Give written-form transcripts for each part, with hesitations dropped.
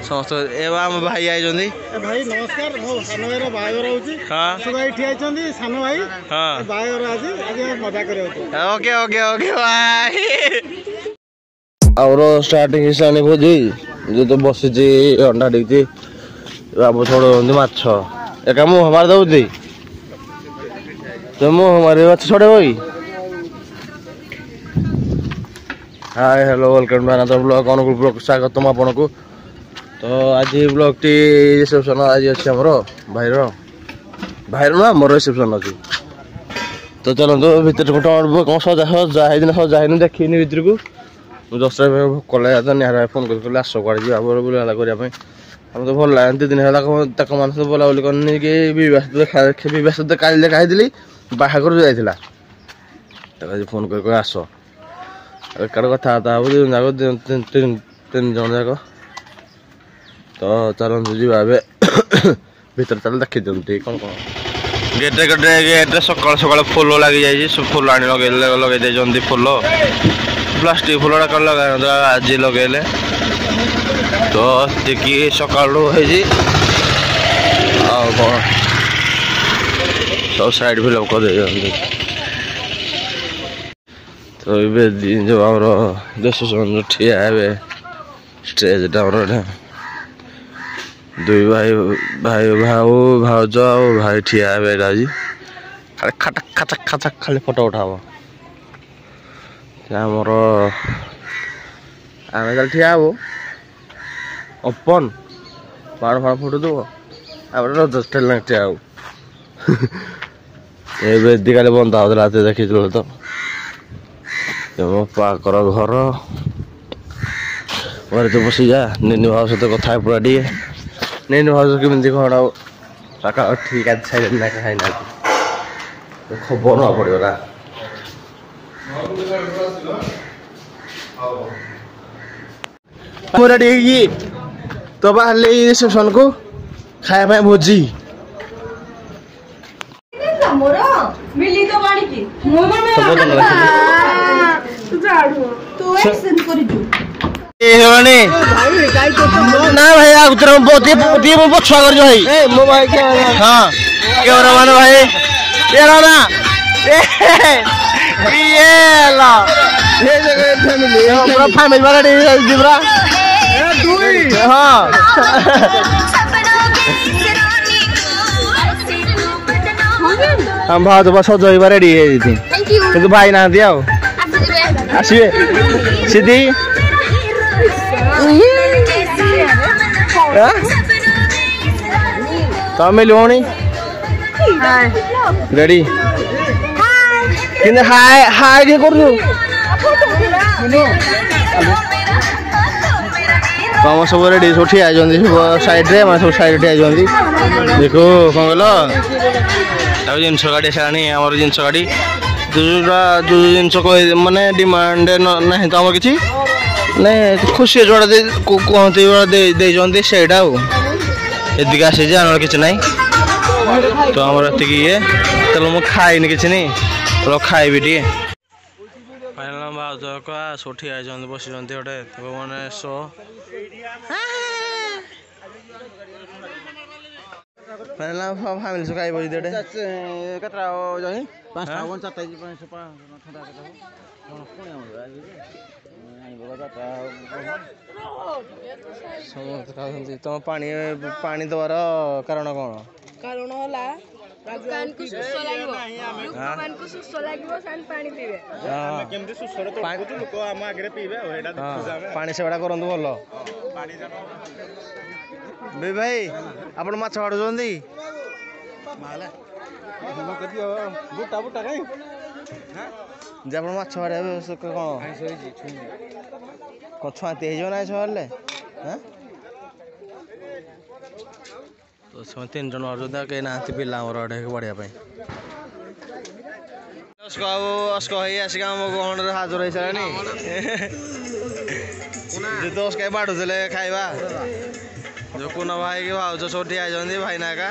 समस्त ए आम भाई आई भाई नमस्कार मो सान भाई बाहागर होची हाँ भाई ठिया छथि सान भाई हाँ बाहागर आज आज मजा करे ओके ओके ओके भाई और स्टार्टिंग हिसाने भोजी जो तो बसिची अंडा डिगची बाबू छोड़ माछ एका मुँह मार दौदी तो मुँह मारे माछ छोड़े भाई hi hello welcome to another blog अनुकूल ब्लॉग स्वागतम आपन को तो आज ब्लॉग टी रिसेप्शन आज अच्छे आमर भाईर ना मोर रिसेप्शन अच्छी तो चलते भितर कौन सजा सजा देखी भितर को जस्ट भोक लगे निहार फोन कर आस कड़े जा बुला करने हम तो भल लगे 2 दिन है मान सहित बुलाबुली करनी कि बस काली देखाई बाहागर जाइला फोन कर आस एकाड़ कथा हम 2 जन जाक 3 जन जाक तो चलते जी भर चल देखी दिखती कौन कौन गेटे गेटे सकाल सकाल फुल लगी जाइए फुल आनी लगे लगे फुल प्लास्टिक फुल लगा आज लगे तो देखिए सकाल कौन सब साइड फिलअप कर तो जो आम देश ठिया है स्टेज दुई भाई भाई भाऊ भाज भाई ठिया है आज खाली खटक खचक खचक खाली फोटो उठाब आमर आम चल ठिया हे ओपन बाण फाण फुटू दब आम रज ठेल ठिया ये बेदी काली बंदा होता देखी तो मो पाकर घर घर तो बसी जा नीनी भाव सहित कथा पूरा टे नीनी भाव केमी कौन सका ठीक आज छाई ना खाई ना खबर ना पड़ो ना पूरा टे तो बाहर रिसेप्शन को खाया भोजी ना भाई आग पछुआ कर भाई मो भाई हाँ क्या मान भाई ये ना ये फैमिली वाला जीवरा हाँ हम भाव तो बस सजा रेडी है भाई ना दिया आसबे सीधी तुम मिलवनी रेडी कि हाय हाय कर तुम सब रेडी सब ठिया साइड रे सब साइड ठिया देखो कौन कल जिनस गाड़ी आसानी आम जिनस गाड़ी जो जिनस मानने डिमांड ना तो आम कि खुशी जोड़ा कहते सेटा एदिक आसी कि ना तो आम ये चलो मुझे खाईनी कि नहीं खाइबी टे फाइनाल भाज सब ठिया बस गोटे मैंने शो फैमिली सब खाइब केतटा जानी 5टा 4टा तुम पानी दबार कारण कौन कारण होला भगवान को सुस्थ लागो भगवान को सुस्थ लागो सान पानी पीबे हम केमते सुस्थ तो पागुचु लोक हम आगरे पीबे एडा देखु पानी सेवा करंतु भलो पानी बे भाई आपण माछ छाडुचंदी माला हम कदियो बुटा बुटा काई हां जे आपण माछ छाडे कोन सही छी को छाते हे जो ना छाडले हां तो समय 3 जन और के ना पिला बढ़िया अस्को आसिक आम गहन हाजर हो सारे दस के बाढ़ुले खाइबा जो कुन भाई भाज सब ठिया भाई ना का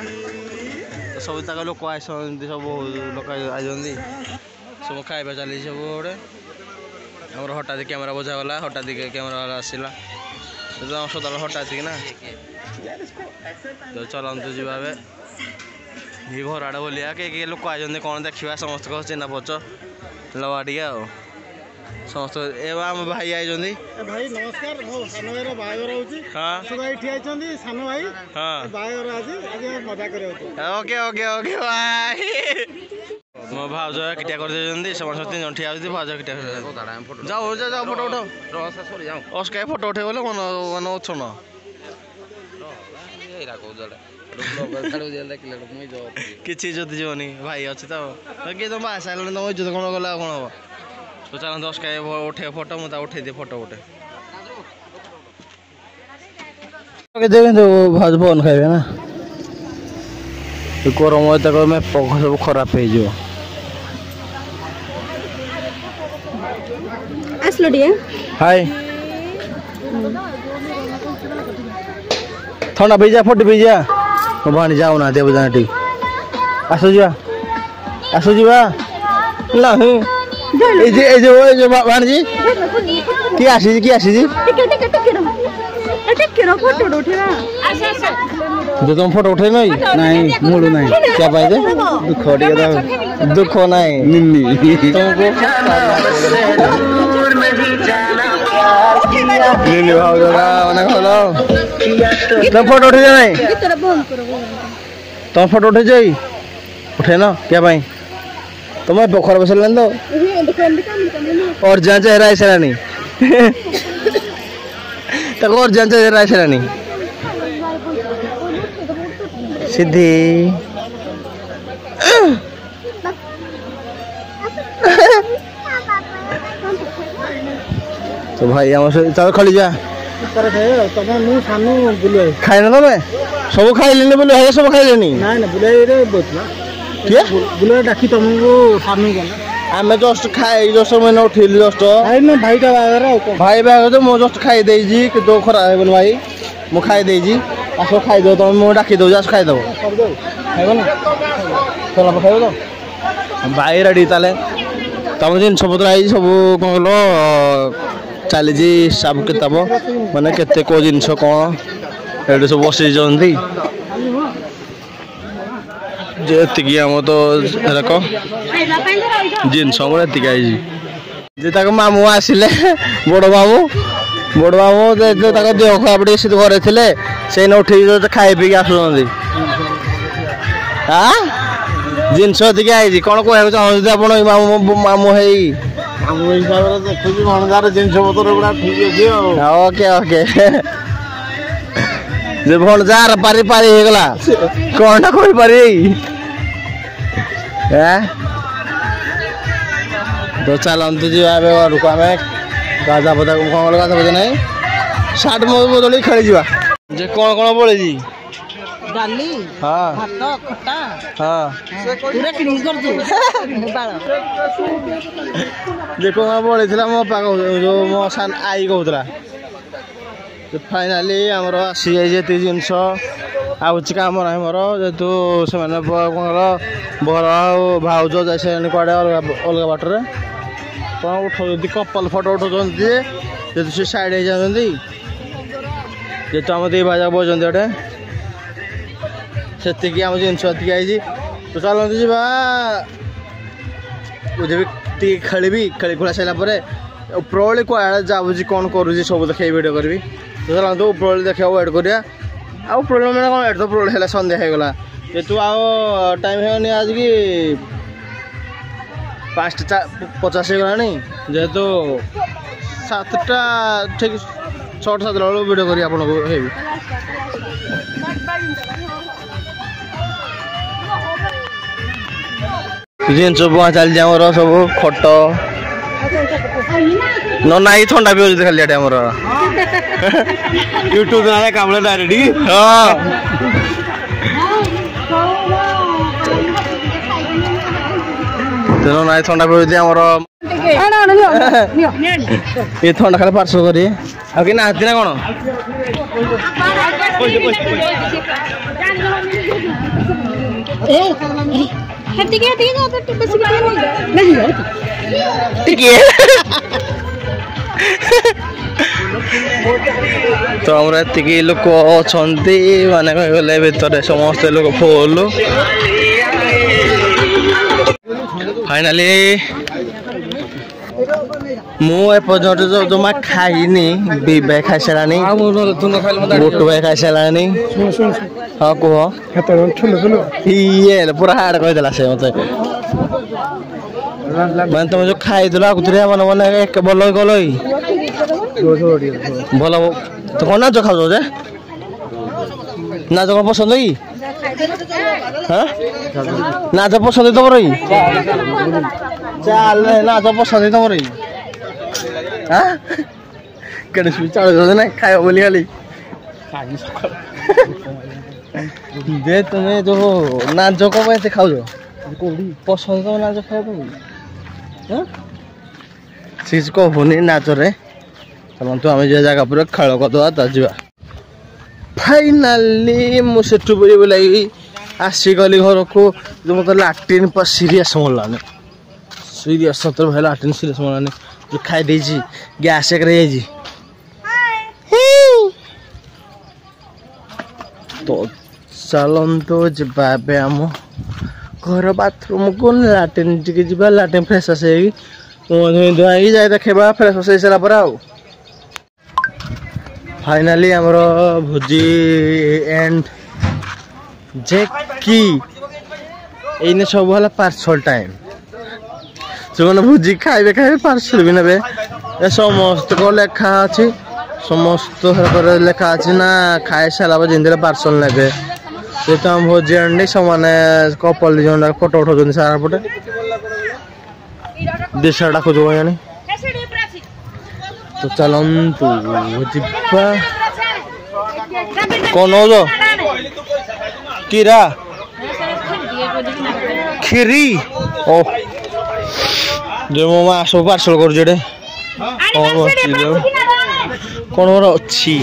सब तक लोक आस सब लोक आई सब खाइबा चली सब गोटे आम हठात कैमेरा बजागला हठात कैमेरा वाला आसला ସଦାବେଳେ ହଠାତ୍ ଆସିକି ନା ତ ଚଲନ୍ତୁ ଯିବା ଏବେ ଏ ଘର ଆଡ଼େ ବୁଲିବା କିଏ ଲୋକ ଆଇଛନ୍ତି କ'ଣ ଦେଖିବା ସମସ୍ତଙ୍କ ଚିହ୍ନା ପରିଚୟ ଲବା ଟିକେ ଆଉ ସମସ୍ତ ଏବେ ଆମ ଭାଇ ଆଇଛନ୍ତି ଭାଇ ନମସ୍କାର ମୋ ସାନ ଭାଇର ବାହାଘର ହଉଛି ଭାଇ ଠିଆ ହେଇଛନ୍ତି ସାନ ଭାଇ ବାହାଘର ଆଜି ମଜା କରିବାକୁ ଓକେ ଓକେ ଓକେ ଭାଇ ମୋ ଭାଉଜ କିଟିଆ କରିଦେଇଛନ୍ତି ସେମାନେ 3 ଜଣ ଠିଆ ହଉଛି ଭାଉଜ କିଟିଆ ଯାଉ ଯାଉ ଫଟୋ ଉଠ ଅସ୍କାଏ ଫଟୋ ଉଠେଇ ଗଲେ ମନ ମନ ଅଛନ କିଛି ଯଦି ଯିବନି ଭାଇ ଅଛି ତ କିଏ ତମ ବାହା ସାରିଲାଣି ତମ ଇଜ୍ଜତ କ'ଣ ଗଲା ଆଉ କ'ଣ ହବ ତ ଚାଲନ୍ତୁ ଅସ୍କାଏ ଉଠେଇ ଫଟୋ ମୁଁ ତା ଉଠେଇଦିଏ ଫଟୋ ଗୋଟେ କିନ୍ତୁ ଭାଉଜ ଫୋନ୍ ଖାଇବେ ନା ଗରମ ତାକୁ ସବୁ ଖରାପ ହେଇଯିବ ଆସିଲ ଟିକେ ହାଇ ଥଣ୍ଡା ପିଇଯା ଫଟି ପିଇଯା ମୋ ଭାଣି ଯାଉନା ଦେବ ଜାଣା ଟିକେ ଆସ ଯିବା ନାହିଁ এই যে ভাଣିজি কি আসিছি तुम फोटो उठे नहीं मूड नहीं क्या पाए दुख नहीं तुमको तुम फोटो उठे नहीं तुम फोटो उठे जाई उठे ना क्या पाई तुम पोखर बस तो और जान चेहरा ऐसा नहीं तक और जान चेहरा ऐसा नहीं सीधी तो भाई चल खली जा खाए ना तुम्हें सब खाई लेने बोले सब खाई लेनी डाकी तुमको सामने आम जस्ट खाए जस्ट मैंने उठेली जस्ट भाई भाई बाहर तो मुझे जस्ट खाई देजी तो खराब है भाई मु खाई देजी आस खाई दो तुम मुझे डाकी दो आस खाई दब खाइब ना चल खाइब तो भाई रेडी ताले तुम जिन पत्र आई सब कौन कल चली हिसाब किताब मैंने केते को जिनस कौन ये सब बस जी आम तो जिनस मुझे मामू आसिले बड़ मामू देह खराब टे घरे थे से उठे खाई पी आसुँच जिनस आई कौन कह चाहते आप मामू है जिनस पतर गुड़ा ठीक अच्छे ओके ओके भणजार पारी पारी हो गला कौन कोई पारी तो चलते जी घर को आम गाजा पदा कौन गाजा पदा ना सार्ट बदल खेली जा कौन कौन बोले जी डाली हाँ भात खटा हाँ पूरा क्लीन कर दे बाल देखो मैं बोले मो पाक जो मो सान आई कहला फाइनाली आमर आसी जाए जिनस आउची कम ना मोर जेहेतु से बर भाउज जाए कड़े अलग अलग बाटर कौन उठा कपल फटो उठाऊँ जेहतु से साइड हो जाती जेहतु आम दी भाजा बोलते गोटे से आम जिनस आई तो चलते जी मुझे भी खेली खेली खुला सारापर उपरओली कड़े जाऊँगी कौन करुँगी सब देखे भिडियो करी तो चलते उपरओली देखा वेट करा उपरओली मैंने कौन एट तो उपरओली है सन्ध्या होगला जेहतु आउ टाइम है आज कि 5:50 होगला जेहेतु 7टा ठीक 6-7 बेलू भिडियो करी आपको जिनस बुआ चलती आमर सब खट ना ही थंडा पी खाली आमर यूट्यूब ना काम डायरेक्ट हाँ ना थंडा पी आमर ये थंडा खाली पार्सल करी आगे नाती ना कौन तो हमरा एतिकी लोक अछंती माने गले भितर समस्त लोक फुल फाइनली मु एपर्यंत जो जमा खाइनी बे खाइ सारानी गोटू भाई खाइ सारानी हाँ कह ये पूरा हाड़ कह देला से मते माने तुम जो खाइ दिला कुतरे माने माने एक बोलो गलोई बोलो तो कोन नाच खाओ जे नाच को पसंद है हां नाच पसंद है तमरई चल नाच पसंद है तमरई हां केने सुई चाल ना खायो बोली खाली दे तुम्हें जो नाच को पे खाओ जो पसंद तो नाच खाओ तुम हां चीज को होनी नाच रे चलो तो आम जगह पूरा खेल करदे जा फाइनाली मुझे बोली बोलाई आसीगली घर को जो मतलब लाट्रिन पर सीरीयस मोलानी सीरीयस सतर भाई लाट्रिन सीरीयस मोलानी जो खाई देजी गैस एक रही जी तो चलतो जाबे आम घर बाथरूम को लाट्रिन टिके जा लाट्रिन फ्रेश आसे धोई जाए देखा फ्रेश आसे सारा पर आउ फाइनाली आमर भोजी एंड जे की एने सब वाला पार्सल टाइम जो मैंने भोजी खाइबे खाइबे पार्सल भी नेबे ए समस्त को लेखा अछि समस्त लेखा अछि ना खाइ सारा पर जिंदे पार्सल नेबे से तो हम भोजी एंड समाने कपल जन फोटो उठो जन सारा पटे देशड़ा को जो यानी तो चलंतु जिप्पा कौन हो जो कीरा खीरी ओ जो मामा सब पार्सल कर जेडे कौन मोर अच्छी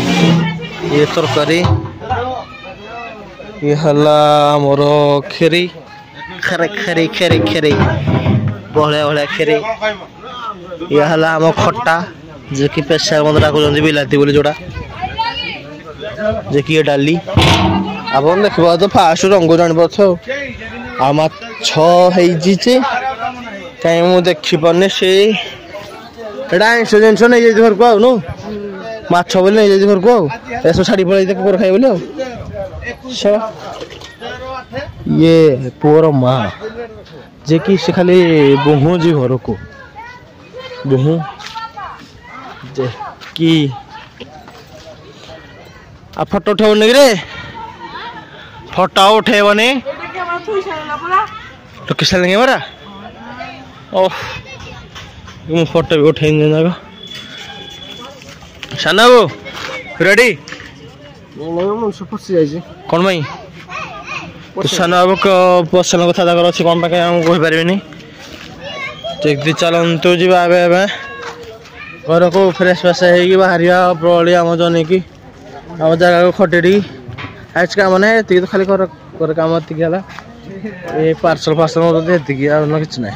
ये तरकारी ये हला मोर खीरी खरे खरी खरी खरी बहले बहले खीरी ये हला आम खट्टा जे कि पेशा मत डाकुन बिलाती बोली जोड़ा जे कि डाली आप देखा तो फास्ट रंग जान पार्थ आ माछ होइजे कहीं मु देखी पारे से आइंस जिनस नहीं जाइए घर को आउ नो माछ बोली नहीं जाइए घर को आउ सब छाड़ी पड़े खाई बोली ये पुअर माँ जे कि से खाली बोहू जी घर को बोहू कि आ फोटो उठेबनी रे फोटो उठेबनी तो किस लेंगे मरा ओह मु फोटो भी उठे साना बो रेडी कौन भाई तो साना बाबू को पसंद कथा जाकर अच्छी कौन पाखे कही पारे देखते चलतु जा घर को फ्रेश फ्रेश हो बाहर प्रबली आम जन की आम जगह को खटे आज काम ना ये तो खाली घर काम ये पार्सल फार्सल कि ना।